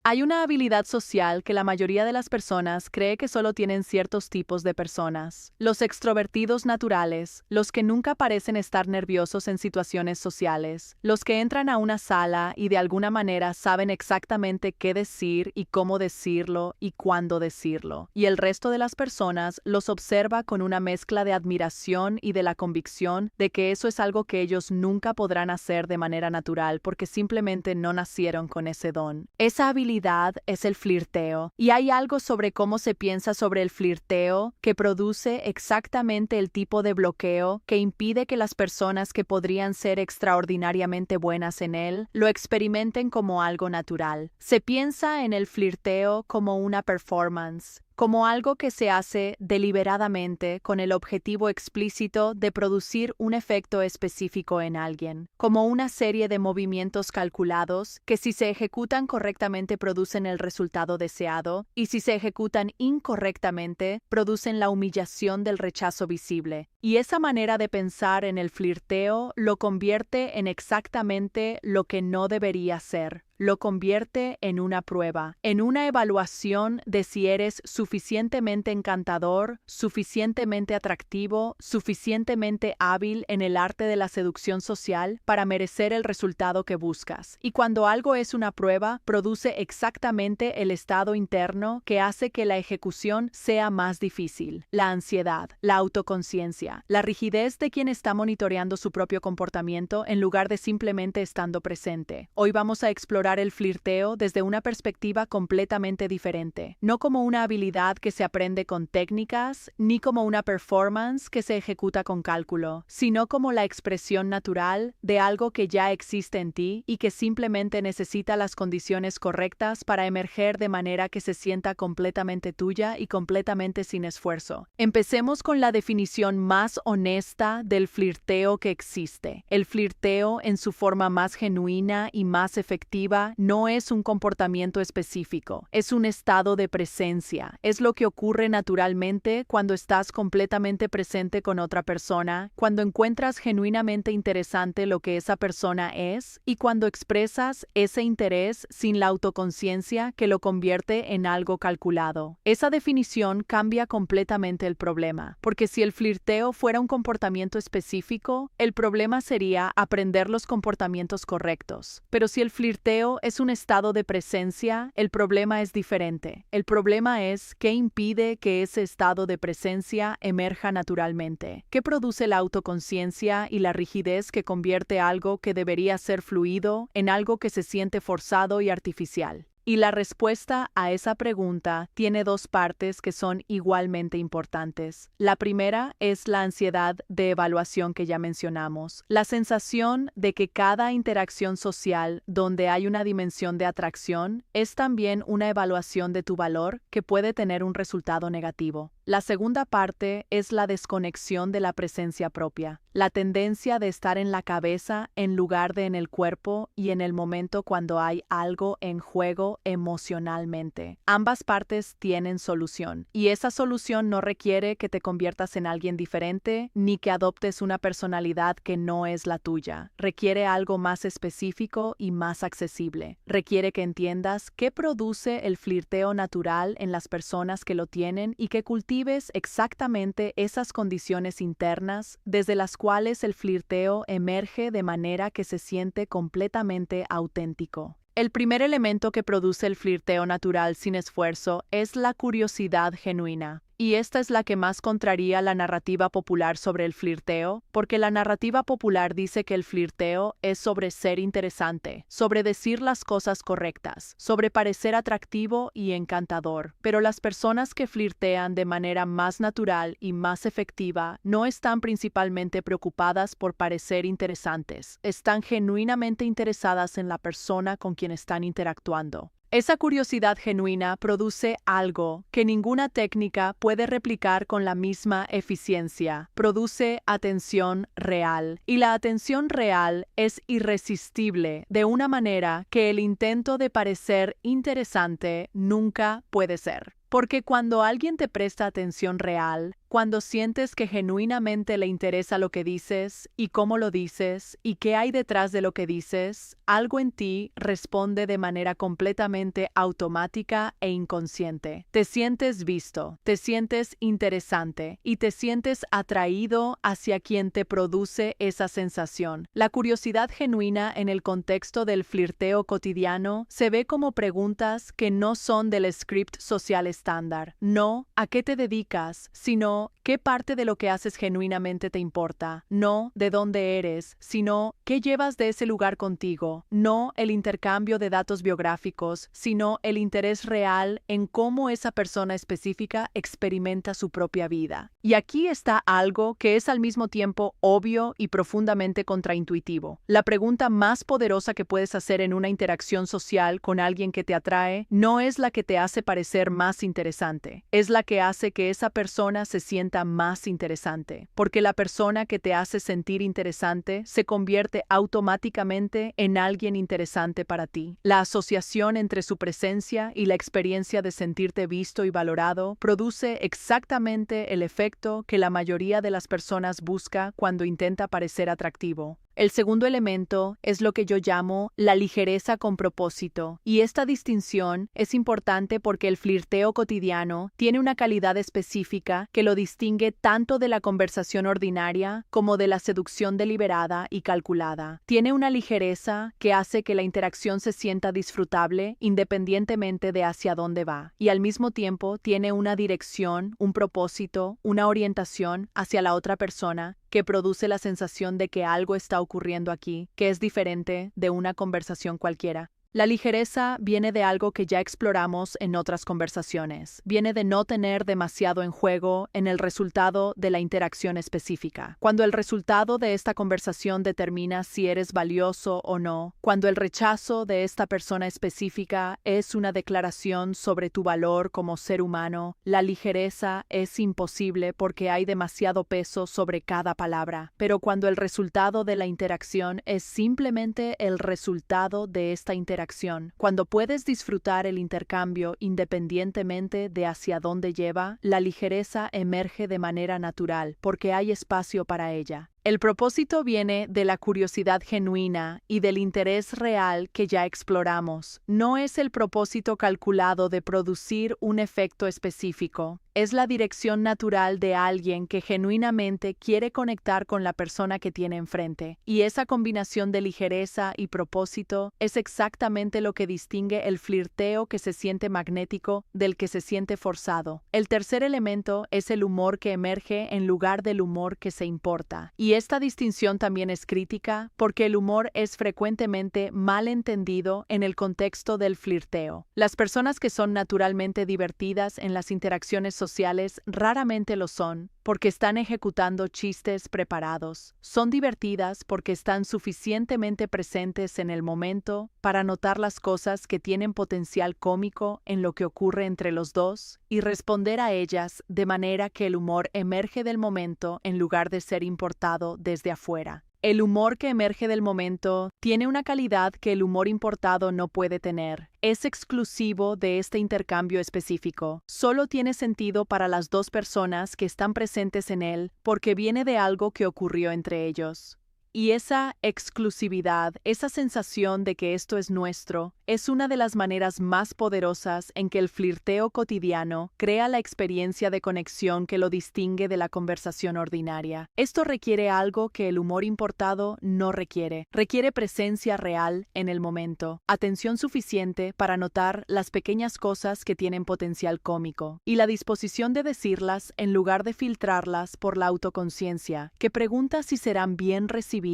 Hay una habilidad social que la mayoría de las personas cree que solo tienen ciertos tipos de personas. Los extrovertidos naturales, los que nunca parecen estar nerviosos en situaciones sociales, los que entran a una sala y de alguna manera saben exactamente qué decir y cómo decirlo y cuándo decirlo. Y el resto de las personas los observa con una mezcla de admiración y de la convicción de que eso es algo que ellos nunca podrán hacer de manera natural porque simplemente no nacieron con ese don. Esa habilidad es el flirteo, y hay algo sobre cómo se piensa sobre el flirteo que produce exactamente el tipo de bloqueo que impide que las personas que podrían ser extraordinariamente buenas en él lo experimenten como algo natural. Se piensa en el flirteo como una performance, como algo que se hace deliberadamente con el objetivo explícito de producir un efecto específico en alguien, como una serie de movimientos calculados que si se ejecutan correctamente producen el resultado deseado y si se ejecutan incorrectamente producen la humillación del rechazo visible. Y esa manera de pensar en el flirteo lo convierte en exactamente lo que no debería ser. Lo convierte en una prueba, en una evaluación de si eres suficientemente encantador, suficientemente atractivo, suficientemente hábil en el arte de la seducción social para merecer el resultado que buscas. Y cuando algo es una prueba, produce exactamente el estado interno que hace que la ejecución sea más difícil. La ansiedad, la autoconciencia, la rigidez de quien está monitoreando su propio comportamiento en lugar de simplemente estando presente. Hoy vamos a explorar el flirteo desde una perspectiva completamente diferente, no como una habilidad que se aprende con técnicas, ni como una performance que se ejecuta con cálculo, sino como la expresión natural de algo que ya existe en ti y que simplemente necesita las condiciones correctas para emerger de manera que se sienta completamente tuya y completamente sin esfuerzo. Empecemos con la definición más honesta del flirteo que existe. El flirteo en su forma más genuina y más efectiva no es un comportamiento específico, es un estado de presencia. Es lo que ocurre naturalmente cuando estás completamente presente con otra persona, cuando encuentras genuinamente interesante lo que esa persona es y cuando expresas ese interés sin la autoconciencia que lo convierte en algo calculado. Esa definición cambia completamente el problema, porque si el flirteo fuera un comportamiento específico, el problema sería aprender los comportamientos correctos. Pero si el flirteo es un estado de presencia, el problema es diferente. El problema es qué impide que ese estado de presencia emerja naturalmente. ¿Qué produce la autoconciencia y la rigidez que convierte algo que debería ser fluido en algo que se siente forzado y artificial? Y la respuesta a esa pregunta tiene dos partes que son igualmente importantes. La primera es la ansiedad de evaluación que ya mencionamos, la sensación de que cada interacción social donde hay una dimensión de atracción es también una evaluación de tu valor que puede tener un resultado negativo. La segunda parte es la desconexión de la presencia propia, la tendencia de estar en la cabeza en lugar de en el cuerpo y en el momento cuando hay algo en juego emocionalmente. Ambas partes tienen solución, y esa solución no requiere que te conviertas en alguien diferente ni que adoptes una personalidad que no es la tuya. Requiere algo más específico y más accesible. Requiere que entiendas qué produce el flirteo natural en las personas que lo tienen y que cultives exactamente esas condiciones internas desde las cuales el flirteo emerge de manera que se siente completamente auténtico. El primer elemento que produce el flirteo natural sin esfuerzo es la curiosidad genuina. Y esta es la que más contraría la narrativa popular sobre el flirteo, porque la narrativa popular dice que el flirteo es sobre ser interesante, sobre decir las cosas correctas, sobre parecer atractivo y encantador. Pero las personas que flirtean de manera más natural y más efectiva no están principalmente preocupadas por parecer interesantes, están genuinamente interesadas en la persona con quien están interactuando. Esa curiosidad genuina produce algo que ninguna técnica puede replicar con la misma eficiencia. Produce atención real. Y la atención real es irresistible de una manera que el intento de parecer interesante nunca puede ser. Porque cuando alguien te presta atención real, Cuando sientes que genuinamente le interesa lo que dices y cómo lo dices y qué hay detrás de lo que dices, algo en ti responde de manera completamente automática e inconsciente. Te sientes visto, te sientes interesante y te sientes atraído hacia quien te produce esa sensación. La curiosidad genuina en el contexto del flirteo cotidiano se ve como preguntas que no son del script social estándar. No, ¿a qué te dedicas?, sino ¿qué parte de lo que haces genuinamente te importa? No de dónde eres, sino ¿qué llevas de ese lugar contigo? No el intercambio de datos biográficos, sino el interés real en cómo esa persona específica experimenta su propia vida. Y aquí está algo que es al mismo tiempo obvio y profundamente contraintuitivo. La pregunta más poderosa que puedes hacer en una interacción social con alguien que te atrae no es la que te hace parecer más interesante, es la que hace que esa persona se sienta más interesante, porque la persona que te hace sentir interesante se convierte automáticamente en alguien interesante para ti. La asociación entre su presencia y la experiencia de sentirte visto y valorado produce exactamente el efecto que la mayoría de las personas busca cuando intenta parecer atractivo. El segundo elemento es lo que yo llamo la ligereza con propósito, y esta distinción es importante porque el flirteo cotidiano tiene una calidad específica que lo distingue tanto de la conversación ordinaria como de la seducción deliberada y calculada. Tiene una ligereza que hace que la interacción se sienta disfrutable independientemente de hacia dónde va, y al mismo tiempo tiene una dirección, un propósito, una orientación hacia la otra persona que produce la sensación de que algo está ocurriendo aquí, que es diferente de una conversación cualquiera. La ligereza viene de algo que ya exploramos en otras conversaciones. Viene de no tener demasiado en juego en el resultado de la interacción específica. Cuando el resultado de esta conversación determina si eres valioso o no, cuando el rechazo de esta persona específica es una declaración sobre tu valor como ser humano, la ligereza es imposible porque hay demasiado peso sobre cada palabra. Pero cuando el resultado de la interacción es simplemente el resultado de esta interacción, cuando puedes disfrutar el intercambio independientemente de hacia dónde lleva, la ligereza emerge de manera natural porque hay espacio para ella. El propósito viene de la curiosidad genuina y del interés real que ya exploramos. No es el propósito calculado de producir un efecto específico. Es la dirección natural de alguien que genuinamente quiere conectar con la persona que tiene enfrente. Y esa combinación de ligereza y propósito es exactamente lo que distingue el flirteo que se siente magnético del que se siente forzado. El tercer elemento es el humor que emerge en lugar del humor que se importa. Y esta distinción también es crítica porque el humor es frecuentemente mal entendido en el contexto del flirteo. Las personas que son naturalmente divertidas en las interacciones sociales raramente lo son porque están ejecutando chistes preparados. Son divertidas porque están suficientemente presentes en el momento para notar las cosas que tienen potencial cómico en lo que ocurre entre los dos y responder a ellas de manera que el humor emerge del momento en lugar de ser importado desde afuera. El humor que emerge del momento tiene una calidad que el humor importado no puede tener. Es exclusivo de este intercambio específico. Solo tiene sentido para las dos personas que están presentes en él porque viene de algo que ocurrió entre ellos. Y esa exclusividad, esa sensación de que esto es nuestro, es una de las maneras más poderosas en que el flirteo cotidiano crea la experiencia de conexión que lo distingue de la conversación ordinaria. Esto requiere algo que el humor importado no requiere. Requiere presencia real en el momento, atención suficiente para notar las pequeñas cosas que tienen potencial cómico, y la disposición de decirlas en lugar de filtrarlas por la autoconciencia, que pregunta si serán bien recibidas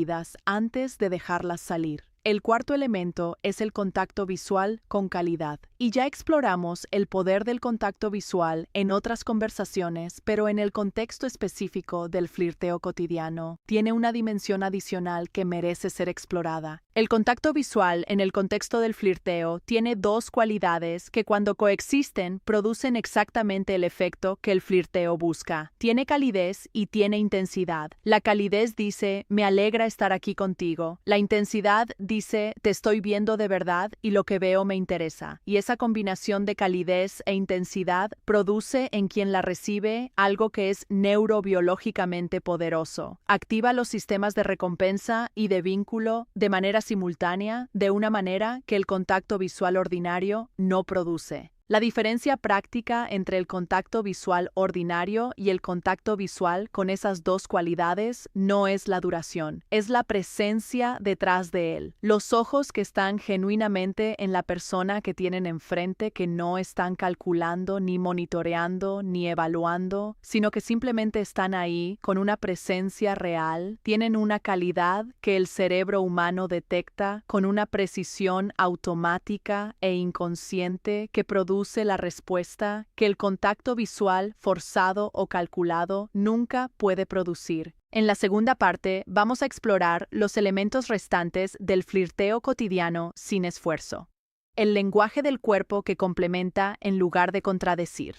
antes de dejarlas salir. El cuarto elemento es el contacto visual con calidad. Y ya exploramos el poder del contacto visual en otras conversaciones, pero en el contexto específico del flirteo cotidiano, tiene una dimensión adicional que merece ser explorada. El contacto visual en el contexto del flirteo tiene dos cualidades que cuando coexisten producen exactamente el efecto que el flirteo busca. Tiene calidez y tiene intensidad. La calidez dice, me alegra estar aquí contigo. La intensidad dice, te estoy viendo de verdad y lo que veo me interesa. Y esa combinación de calidez e intensidad produce en quien la recibe algo que es neurobiológicamente poderoso. Activa los sistemas de recompensa y de vínculo de manera simultánea, de una manera que el contacto visual ordinario no produce. La diferencia práctica entre el contacto visual ordinario y el contacto visual con esas dos cualidades no es la duración, es la presencia detrás de él. Los ojos que están genuinamente en la persona que tienen enfrente, que no están calculando, ni monitoreando, ni evaluando, sino que simplemente están ahí con una presencia real, tienen una calidad que el cerebro humano detecta con una precisión automática e inconsciente que produce la respuesta que el contacto visual forzado o calculado nunca puede producir. En la segunda parte vamos a explorar los elementos restantes del flirteo cotidiano sin esfuerzo. El lenguaje del cuerpo que complementa en lugar de contradecir.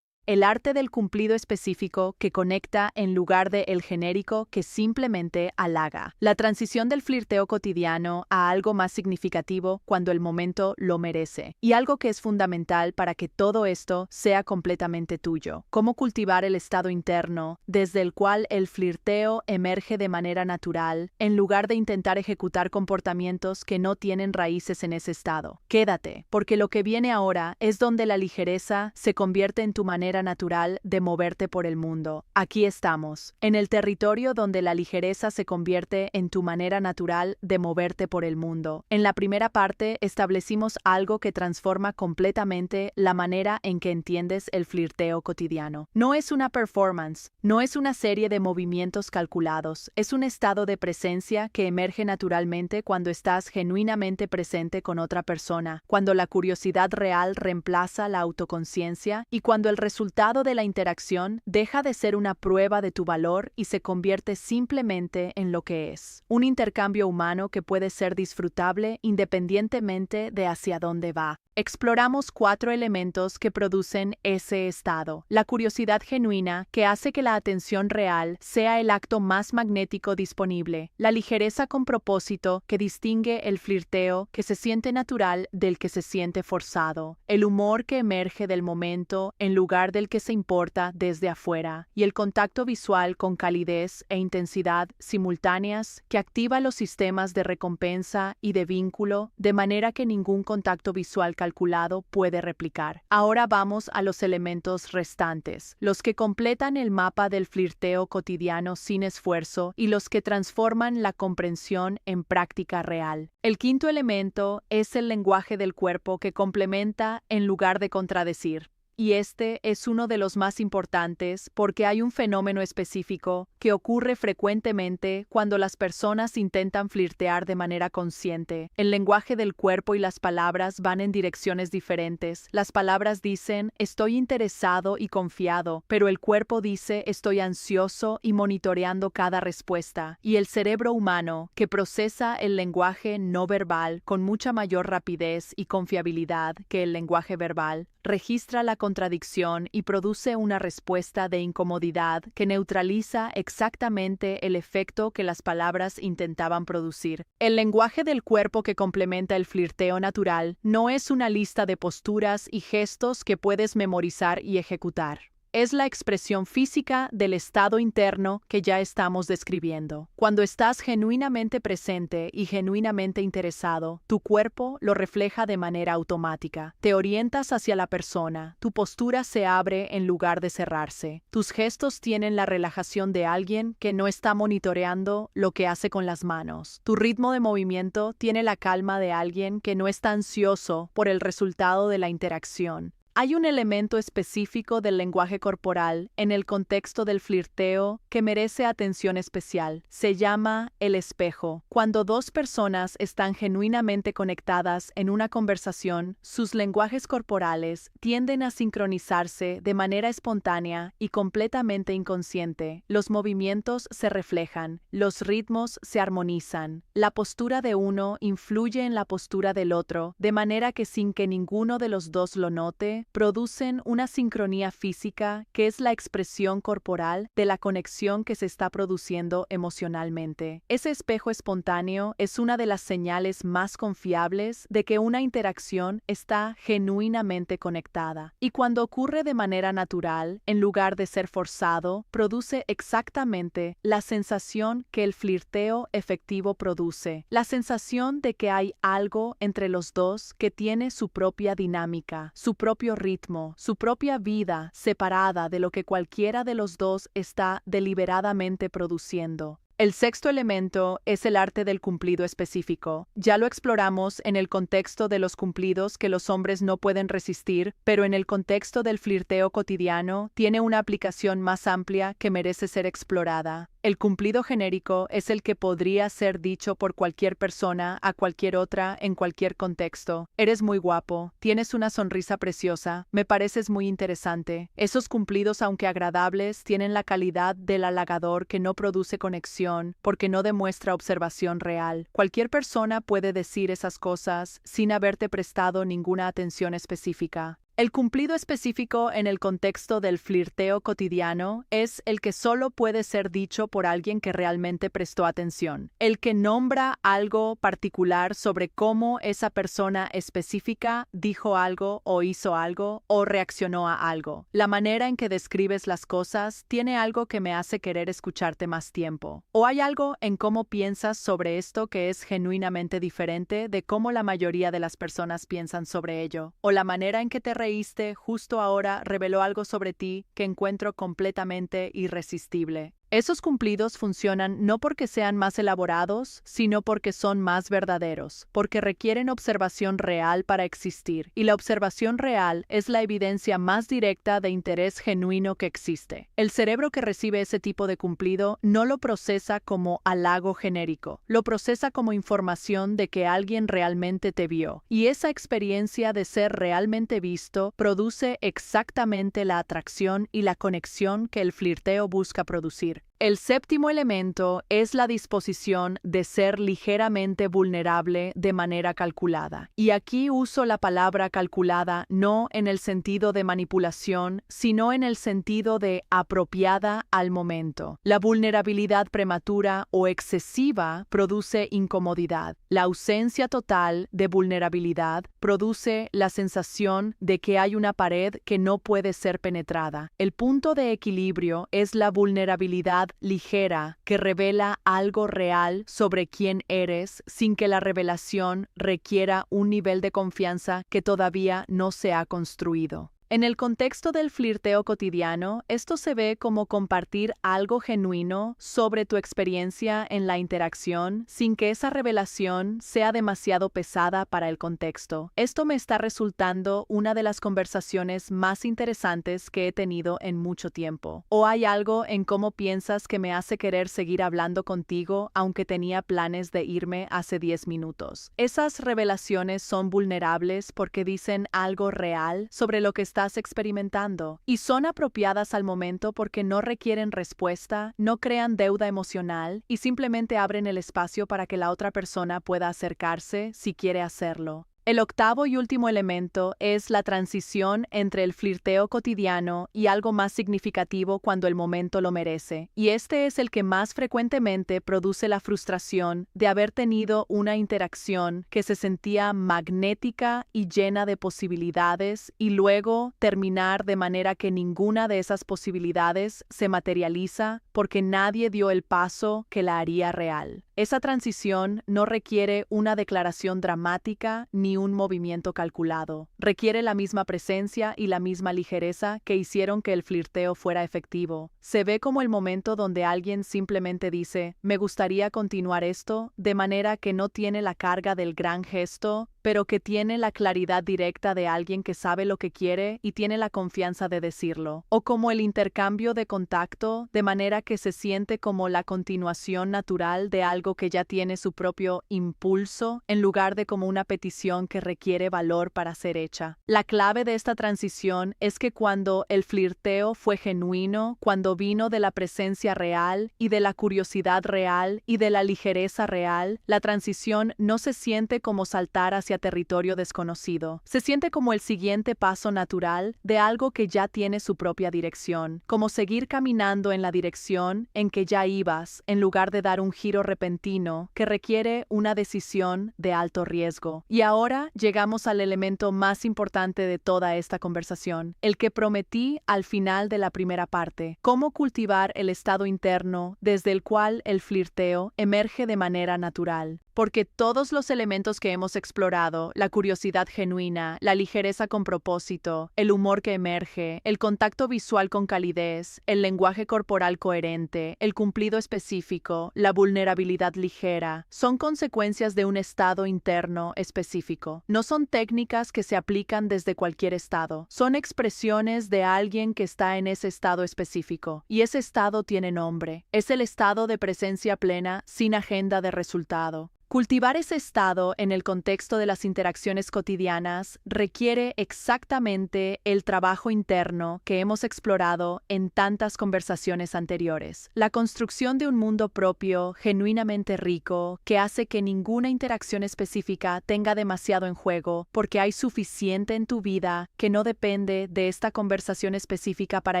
El arte del cumplido específico que conecta en lugar de el genérico que simplemente halaga. La transición del flirteo cotidiano a algo más significativo cuando el momento lo merece. Y algo que es fundamental para que todo esto sea completamente tuyo. Cómo cultivar el estado interno desde el cual el flirteo emerge de manera natural en lugar de intentar ejecutar comportamientos que no tienen raíces en ese estado. Quédate, porque lo que viene ahora es donde la ligereza se convierte en tu manera natural de moverte por el mundo. Aquí estamos, en el territorio donde la ligereza se convierte en tu manera natural de moverte por el mundo. En la primera parte establecimos algo que transforma completamente la manera en que entiendes el flirteo cotidiano. No es una performance, no es una serie de movimientos calculados, es un estado de presencia que emerge naturalmente cuando estás genuinamente presente con otra persona, cuando la curiosidad real reemplaza la autoconciencia y cuando el resultado de la interacción deja de ser una prueba de tu valor y se convierte simplemente en lo que es. Un intercambio humano que puede ser disfrutable independientemente de hacia dónde va. Exploramos 4 elementos que producen ese estado. La curiosidad genuina, que hace que la atención real sea el acto más magnético disponible. La ligereza con propósito, que distingue el flirteo que se siente natural del que se siente forzado. El humor que emerge del momento en lugar del que se importa desde afuera. Y el contacto visual con calidez e intensidad simultáneas que activa los sistemas de recompensa y de vínculo de manera que ningún contacto visual calculado puede replicar. Ahora vamos a los elementos restantes, los que completan el mapa del flirteo cotidiano sin esfuerzo y los que transforman la comprensión en práctica real. El quinto elemento es el lenguaje del cuerpo que complementa en lugar de contradecir. Y este es uno de los más importantes porque hay un fenómeno específico que ocurre frecuentemente cuando las personas intentan flirtear de manera consciente. El lenguaje del cuerpo y las palabras van en direcciones diferentes. Las palabras dicen, estoy interesado y confiado, pero el cuerpo dice, estoy ansioso y monitoreando cada respuesta. Y el cerebro humano, que procesa el lenguaje no verbal con mucha mayor rapidez y confiabilidad que el lenguaje verbal, registra la contradicción y produce una respuesta de incomodidad que neutraliza exactamente el efecto que las palabras intentaban producir. El lenguaje del cuerpo que complementa el flirteo natural no es una lista de posturas y gestos que puedes memorizar y ejecutar. Es la expresión física del estado interno que ya estamos describiendo. Cuando estás genuinamente presente y genuinamente interesado, tu cuerpo lo refleja de manera automática. Te orientas hacia la persona, tu postura se abre en lugar de cerrarse. Tus gestos tienen la relajación de alguien que no está monitoreando lo que hace con las manos. Tu ritmo de movimiento tiene la calma de alguien que no está ansioso por el resultado de la interacción. Hay un elemento específico del lenguaje corporal en el contexto del flirteo que merece atención especial. Se llama el espejo. Cuando dos personas están genuinamente conectadas en una conversación, sus lenguajes corporales tienden a sincronizarse de manera espontánea y completamente inconsciente. Los movimientos se reflejan, los ritmos se armonizan. La postura de uno influye en la postura del otro, de manera que sin que ninguno de los dos lo note, producen una sincronía física que es la expresión corporal de la conexión que se está produciendo emocionalmente. Ese espejo espontáneo es una de las señales más confiables de que una interacción está genuinamente conectada. Y cuando ocurre de manera natural, en lugar de ser forzado, produce exactamente la sensación que el flirteo efectivo produce, la sensación de que hay algo entre los dos que tiene su propia dinámica, su propio ritmo, su propia vida separada de lo que cualquiera de los dos está deliberadamente produciendo. El sexto elemento es el arte del cumplido específico. Ya lo exploramos en el contexto de los cumplidos que los hombres no pueden resistir, pero en el contexto del flirteo cotidiano tiene una aplicación más amplia que merece ser explorada. El cumplido genérico es el que podría ser dicho por cualquier persona a cualquier otra en cualquier contexto. Eres muy guapo, tienes una sonrisa preciosa, me pareces muy interesante. Esos cumplidos, aunque agradables, tienen la calidad del halagador que no produce conexión porque no demuestra observación real. Cualquier persona puede decir esas cosas sin haberte prestado ninguna atención específica. El cumplido específico en el contexto del flirteo cotidiano es el que solo puede ser dicho por alguien que realmente prestó atención, el que nombra algo particular sobre cómo esa persona específica dijo algo o hizo algo o reaccionó a algo. La manera en que describes las cosas tiene algo que me hace querer escucharte más tiempo. O hay algo en cómo piensas sobre esto que es genuinamente diferente de cómo la mayoría de las personas piensan sobre ello. O la manera en que te reíste justo ahora reveló algo sobre ti que encuentro completamente irresistible. Esos cumplidos funcionan no porque sean más elaborados, sino porque son más verdaderos, porque requieren observación real para existir, y la observación real es la evidencia más directa de interés genuino que existe. El cerebro que recibe ese tipo de cumplido no lo procesa como halago genérico, lo procesa como información de que alguien realmente te vio, y esa experiencia de ser realmente visto produce exactamente la atracción y la conexión que el flirteo busca producir. El séptimo elemento es la disposición de ser ligeramente vulnerable de manera calculada. Y aquí uso la palabra calculada no en el sentido de manipulación, sino en el sentido de apropiada al momento. La vulnerabilidad prematura o excesiva produce incomodidad. La ausencia total de vulnerabilidad produce la sensación de que hay una pared que no puede ser penetrada. El punto de equilibrio es la vulnerabilidad ligera que revela algo real sobre quién eres sin que la revelación requiera un nivel de confianza que todavía no se ha construido. En el contexto del flirteo cotidiano, esto se ve como compartir algo genuino sobre tu experiencia en la interacción sin que esa revelación sea demasiado pesada para el contexto. Esto me está resultando una de las conversaciones más interesantes que he tenido en mucho tiempo. ¿O hay algo en cómo piensas que me hace querer seguir hablando contigo aunque tenía planes de irme hace 10 minutos? Esas revelaciones son vulnerables porque dicen algo real sobre lo que estás experimentando y son apropiadas al momento porque no requieren respuesta, no crean deuda emocional y simplemente abren el espacio para que la otra persona pueda acercarse si quiere hacerlo. El octavo y último elemento es la transición entre el flirteo cotidiano y algo más significativo cuando el momento lo merece, y este es el que más frecuentemente produce la frustración de haber tenido una interacción que se sentía magnética y llena de posibilidades y luego terminar de manera que ninguna de esas posibilidades se materializa porque nadie dio el paso que la haría real. Esa transición no requiere una declaración dramática ni un movimiento calculado. Requiere la misma presencia y la misma ligereza que hicieron que el flirteo fuera efectivo. Se ve como el momento donde alguien simplemente dice, me gustaría continuar esto, de manera que no tiene la carga del gran gesto, pero que tiene la claridad directa de alguien que sabe lo que quiere y tiene la confianza de decirlo. O como el intercambio de contacto, de manera que se siente como la continuación natural de algo que ya tiene su propio impulso, en lugar de como una petición que requiere valor para ser hecha. La clave de esta transición es que cuando el flirteo fue genuino, cuando vino de la presencia real y de la curiosidad real y de la ligereza real, la transición no se siente como saltar hacia hacia territorio desconocido. Se siente como el siguiente paso natural de algo que ya tiene su propia dirección, como seguir caminando en la dirección en que ya ibas, en lugar de dar un giro repentino que requiere una decisión de alto riesgo. Y ahora llegamos al elemento más importante de toda esta conversación, el que prometí al final de la primera parte: cómo cultivar el estado interno desde el cual el flirteo emerge de manera natural. Porque todos los elementos que hemos explorado, la curiosidad genuina, la ligereza con propósito, el humor que emerge, el contacto visual con calidez, el lenguaje corporal coherente, el cumplido específico, la vulnerabilidad ligera, son consecuencias de un estado interno específico. No son técnicas que se aplican desde cualquier estado, son expresiones de alguien que está en ese estado específico. Y ese estado tiene nombre. Es el estado de presencia plena sin agenda de resultado. Cultivar ese estado en el contexto de las interacciones cotidianas requiere exactamente el trabajo interno que hemos explorado en tantas conversaciones anteriores. La construcción de un mundo propio, genuinamente rico, que hace que ninguna interacción específica tenga demasiado en juego, porque hay suficiente en tu vida que no depende de esta conversación específica para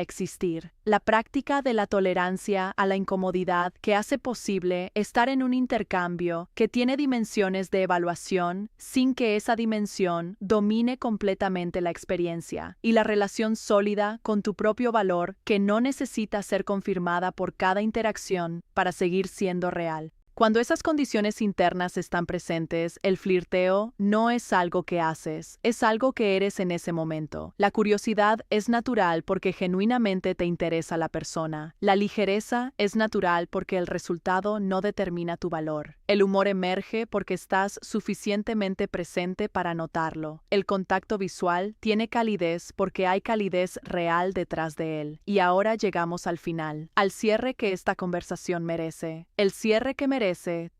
existir. La práctica de la tolerancia a la incomodidad que hace posible estar en un intercambio que tiene dimensiones de evaluación sin que esa dimensión domine completamente la experiencia, y la relación sólida con tu propio valor que no necesita ser confirmada por cada interacción para seguir siendo real. Cuando esas condiciones internas están presentes, el flirteo no es algo que haces, es algo que eres en ese momento. La curiosidad es natural porque genuinamente te interesa la persona. La ligereza es natural porque el resultado no determina tu valor. El humor emerge porque estás suficientemente presente para notarlo. El contacto visual tiene calidez porque hay calidez real detrás de él. Y ahora llegamos al final, al cierre que esta conversación merece. El cierre que merece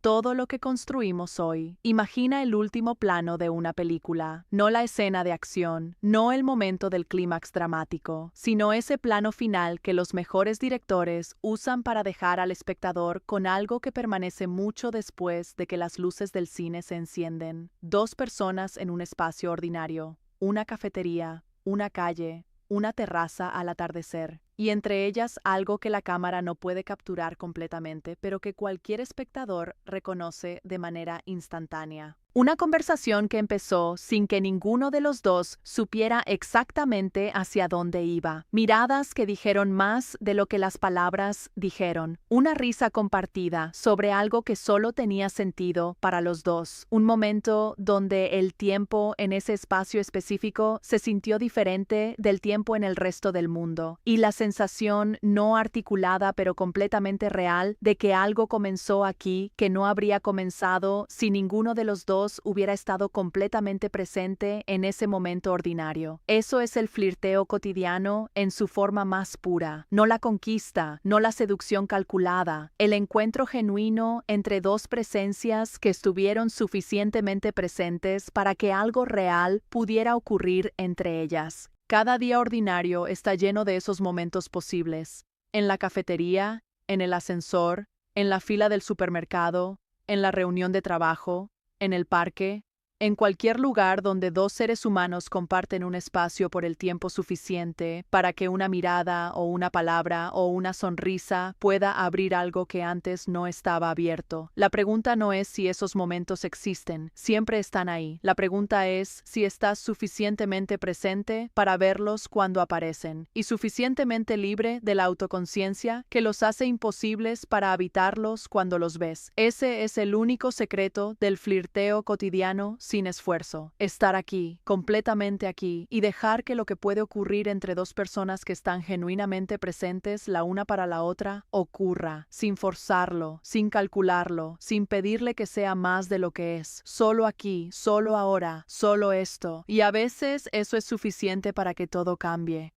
todo lo que construimos hoy. Imagina el último plano de una película, no la escena de acción, no el momento del clímax dramático, sino ese plano final que los mejores directores usan para dejar al espectador con algo que permanece mucho después de que las luces del cine se encienden. Dos personas en un espacio ordinario, una cafetería, una calle, una terraza al atardecer, y entre ellas algo que la cámara no puede capturar completamente, pero que cualquier espectador reconoce de manera instantánea. Una conversación que empezó sin que ninguno de los dos supiera exactamente hacia dónde iba. Miradas que dijeron más de lo que las palabras dijeron. Una risa compartida sobre algo que solo tenía sentido para los dos. Un momento donde el tiempo en ese espacio específico se sintió diferente del tiempo en el resto del mundo. Y la sensación no articulada pero completamente real de que algo comenzó aquí que no habría comenzado si ninguno de los dos hubiera estado completamente presente en ese momento ordinario. Eso es el flirteo cotidiano en su forma más pura. No la conquista, no la seducción calculada. El encuentro genuino entre dos presencias que estuvieron suficientemente presentes para que algo real pudiera ocurrir entre ellas. Cada día ordinario está lleno de esos momentos posibles. En la cafetería, en el ascensor, en la fila del supermercado, en la reunión de trabajo, en el parque, en cualquier lugar donde dos seres humanos comparten un espacio por el tiempo suficiente para que una mirada o una palabra o una sonrisa pueda abrir algo que antes no estaba abierto. La pregunta no es si esos momentos existen, siempre están ahí. La pregunta es si estás suficientemente presente para verlos cuando aparecen y suficientemente libre de la autoconciencia que los hace imposibles para habitarlos cuando los ves. Ese es el único secreto del flirteo cotidiano sin esfuerzo, estar aquí, completamente aquí, y dejar que lo que puede ocurrir entre dos personas que están genuinamente presentes la una para la otra, ocurra, sin forzarlo, sin calcularlo, sin pedirle que sea más de lo que es, solo aquí, solo ahora, solo esto, y a veces eso es suficiente para que todo cambie.